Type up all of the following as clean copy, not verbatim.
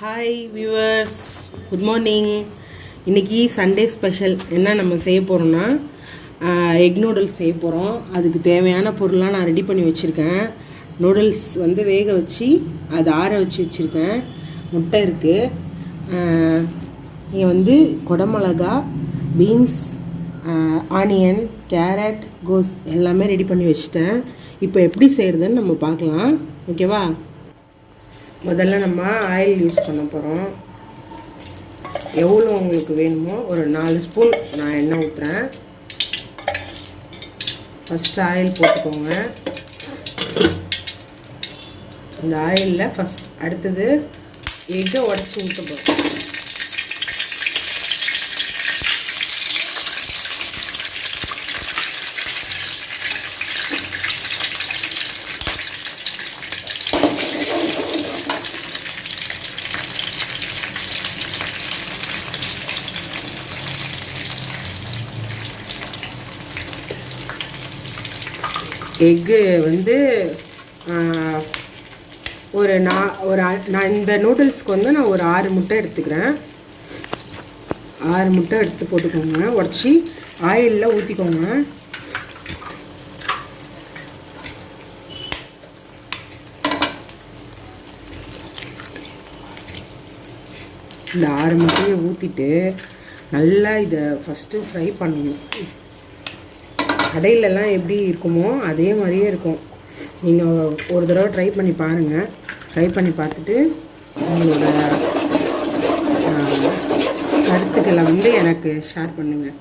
Hi viewers, good morning. இன்றைக்கி Sunday special என்ன நம்ம செய்ய போகிறோன்னா எக் நூடுல்ஸ் செய்ய போகிறோம். அதுக்கு தேவையான பொருளாக நான் ரெடி பண்ணி வச்சுருக்கேன். நூடுல்ஸ் வந்து வேக வச்சு அதை ஆற வச்சு வச்சுருக்கேன். முட்டை இருக்குது. இங்கே வந்து குடமிளகா, பீன்ஸ், ஆனியன், கேரட், கோஸ் எல்லாமே ரெடி பண்ணி வச்சுட்டேன். இப்போ எப்படி செய்கிறதுன்னு நம்ம பார்க்கலாம். ஓகேவா? முதல்ல நம்ம ஆயில் யூஸ் பண்ண போகிறோம். எவ்வளோ உங்களுக்கு வேணுமோ ஒரு 4 ஸ்பூன் நான் எண்ணெய் ஊற்றுறேன். ஃபஸ்ட்டு ஆயில் போட்டுக்கோங்க. இந்த ஆயிலில் அடுத்தது எக்கை உடச்சி ஊற்ற போகிறோம். எக்கு வந்து நான் இந்த நூடுல்ஸ்க்கு வந்து நான் ஒரு 6 முட்டை எடுத்துக்கிறேன். 6 முட்டை எடுத்து போட்டுக்கோங்க. உடச்சி ஆயிலில் ஊற்றிக்கோங்க. இந்த 6 முட்டையை ஊற்றிட்டு நல்லா இதை ஃபஸ்ட்டு ஃப்ரை பண்ணணும். கடையிலலாம் எப்படி இருக்குமோ அதே மாதிரியே இருக்கும். நீங்கள் ஒரு தடவை ட்ரை பண்ணி பாருங்கள். ட்ரை பண்ணி பார்த்துட்டு உங்களோட கருத்துக்களை வந்து எனக்கு ஷேர் பண்ணுங்கள்.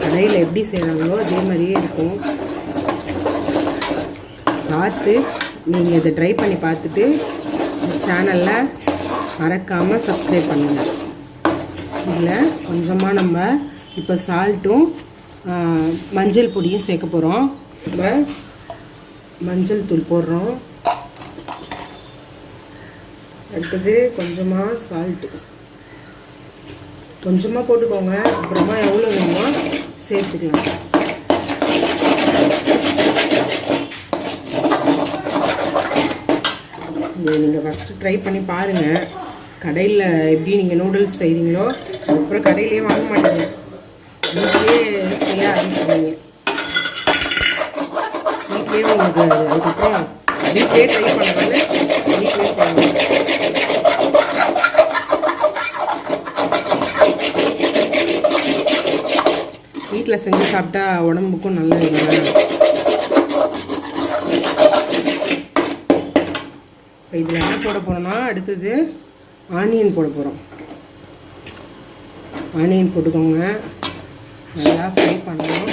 கடையில் எப்படி செய்கிறாங்களோ அதே மாதிரியே இருக்கும். பார்த்து நீங்கள் இதை ட்ரை பண்ணி பார்த்துட்டு சேனலில் மறக்காமல் சப்ஸ்கிரைப் பண்ணுங்கள். இதில் கொஞ்சமாக நம்ம இப்போ சால்ட்டும் மஞ்சள் பொடியும் சேர்க்க போகிறோம். நம்ம மஞ்சள் தூள் போடுறோம். அடுத்தது கொஞ்சமாக சால்ட்டு கொஞ்சமாக போட்டுக்கோங்க. அப்புறமா எவ்வளோ வேணுமோ சேர்த்துக்கலாம். நீங்கள் ஃபஸ்ட்டு ட்ரை பண்ணி பாருங்கள். கடையில் எப்படி நீங்கள் நூடுல்ஸ் செய்கிறீங்களோ அப்புறம் கடையிலேயே வாங்க மாட்டீங்க, வீட்லேயே செய்ய ஆரம்பிச்சுடுவீங்க. வீட்லேயே உங்களுக்கு அதுக்கப்புறம் வீட்லேயே ட்ரை பண்ணுறது வீட்லேயே செய்யணும். வீட்டில் செஞ்சு சாப்பிட்டா உடம்புக்கும் நல்லது. இப்போ இதில் என்ன போட போகிறோன்னா அடுத்தது ஆனியன் போட போகிறோம். ஆனியன் போட்டுக்கோங்க. நல்லா ஃப்ரை பண்ணணும்.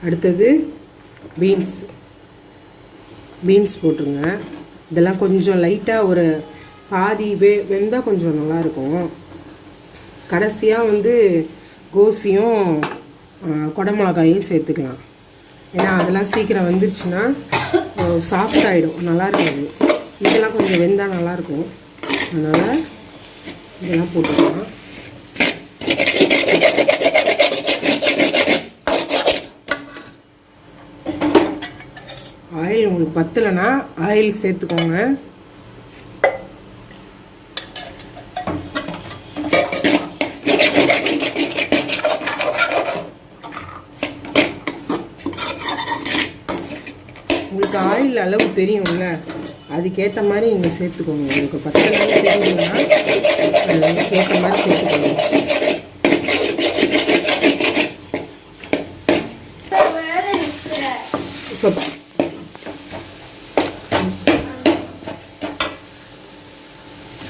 அடுத்தது பீன்ஸ் போட்டுருங்க. இதெல்லாம் கொஞ்சம் லைட்டாக ஒரு பாதி வெந்தால் கொஞ்சம் நல்லாயிருக்கும். கடைசியாக வந்து கோஸையும் குடமிளகாயும் சேர்த்துக்கலாம். ஏன்னா அதெல்லாம் சீக்கிரம் வந்துருச்சுன்னா சாஃப்ட் ஆகிடும், நல்லா இருக்காது. இதெல்லாம் கொஞ்சம் வெந்தால் நல்லாயிருக்கும். அதனால் இதெல்லாம் போட்டுக்கலாம். ஆயில் உங்களுக்கு பத்தலைன்னா ஆயில் சேர்த்துக்கோங்க. உங்களுக்கு ஆயில் அளவு தெரியும்ல, அதுக்கேற்ற மாதிரி நீங்கள் சேர்த்துக்கோங்க. உங்களுக்கு 10 நாள் தெரியுதுன்னா அதுக்கேற்ற மாதிரி சேர்த்துக்கோங்க.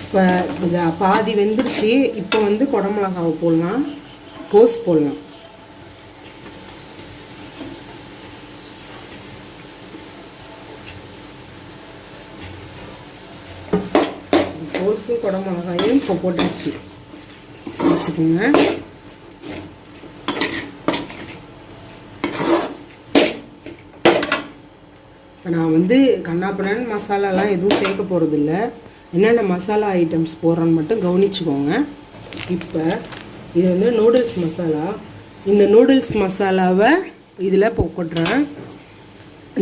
இப்போ இது பாதி வெந்துருச்சு. இப்போ வந்து குடமிளகாவை போடலாம், கோஸ் போடலாம். கோஸும் குடமிளகாயும் இப்போ போட்டாச்சு வச்சுக்கோங்க. இப்போ நான் வந்து கண்ணாப்பண்ணான்னு மசாலாலாம் எதுவும் சேர்க்க போகிறதில்ல. என்னென்ன மசாலா ஐட்டம்ஸ் போடுறோன்னு மட்டும் கவனிச்சுக்கோங்க. இப்போ இது வந்து நூடுல்ஸ் மசாலா. இந்த நூடுல்ஸ் மசாலாவை இதில் கொட்டுறேன்.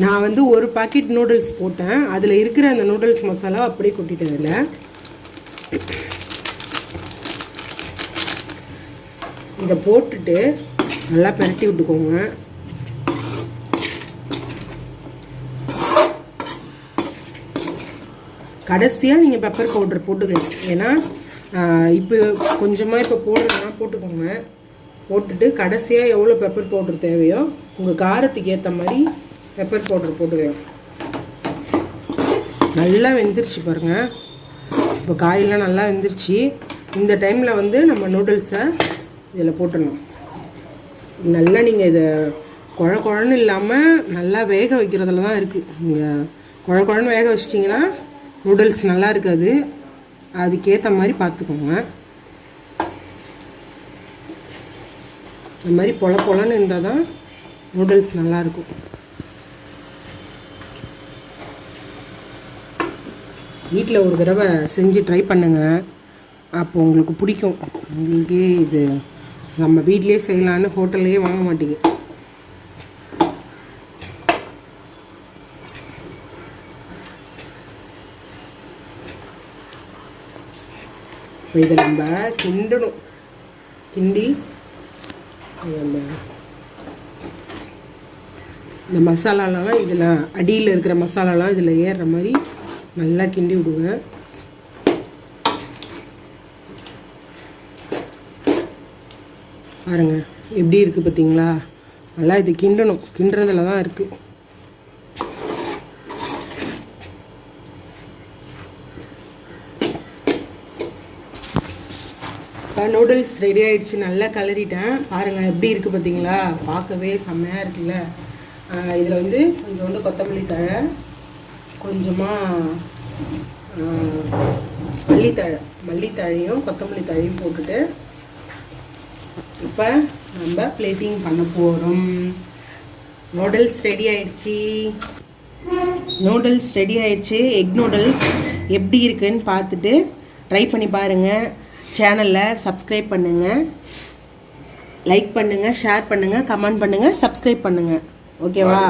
நான் வந்து ஒரு பாக்கெட் நூடுல்ஸ் போட்டேன். அதில் இருக்கிற அந்த நூடுல்ஸ் மசாலா அப்படியே கொட்டிட்டேன். இதில் இதை போட்டுட்டு நல்லா பரட்டி விட்டுக்கோங்க. கடைசியாக நீங்கள் பெப்பர் பவுடர் போட்டுக்கலாம். ஏன்னா இப்போ கொஞ்சமாக இப்போ போடுறதுனா போட்டுக்கோங்க. போட்டுட்டு கடைசியாக எவ்வளோ பெப்பர் பவுடர் தேவையோ உங்கள் காரத்துக்கு ஏற்ற மாதிரி பெப்பர் பவுடர் போட்டுக்கலாம். நல்லா வெந்துருச்சு பாருங்கள். இப்போ காயெல்லாம் நல்லா வெந்துருச்சு. இந்த டைமில் வந்து நம்ம நூடுல்ஸை இதில் போட்டுடலாம். நல்லா நீங்கள் இதை குழன்னு இல்லாமல் நல்லா வேக வைக்கிறதுல தான் இருக்குது. நீங்கள் குழன்னு வேக வச்சிட்டிங்கன்னா நூடுல்ஸ் நல்லா இருக்காது. அதுக்கேற்ற மாதிரி பார்த்துக்கோங்க. இந்த மாதிரி பொலன்னு இருந்தால் தான் நூடுல்ஸ் நல்லாயிருக்கும். வீட்டில் ஒரு தடவை செஞ்சு ட்ரை பண்ணுங்கள். அப்போ உங்களுக்கு பிடிக்கும். உங்களுக்கே இது நம்ம வீட்லேயே செய்யலான்னு ஹோட்டல்லையே வாங்க மாட்டீங்க. இப்போ இதை நம்ம கிண்டணும். கிண்டி இந்த மசாலாலாம் இதில் அடியில் இருக்கிற மசாலாலாம் இதில் ஏறுற மாதிரி நல்லா கிண்டி விடுங்க. பாருங்க எப்படி இருக்குது பார்த்தீங்களா? நல்லா இது கிண்டணும். கிண்டுறதுல தான் இருக்குது. நூடுல்ஸ் ரெடி ஆகிடுச்சு. நல்லா கலரிட்டேன். பாருங்கள் எப்படி இருக்குது பார்த்தீங்களா? பார்க்கவே செம்மையாக இருக்குல்ல. இதில் வந்து கொஞ்சோண்டு கொத்தமல்லி தழை, கொஞ்சமாக மல்லித்தழையும் கொத்தமல்லி தழையும் போட்டுட்டு இப்போ நம்ம பிளேட்டிங் பண்ண போகிறோம். நூடுல்ஸ் ரெடி ஆயிடுச்சு. எக் நூடுல்ஸ் எப்படி இருக்குன்னு பார்த்துட்டு ட்ரை பண்ணி பாருங்கள். சேனலில் சப்ஸ்கிரைப் பண்ணுங்கள், லைக் பண்ணுங்கள், ஷேர் பண்ணுங்கள், கமெண்ட் பண்ணுங்கள், சப்ஸ்கிரைப் பண்ணுங்கள். ஓகேவா?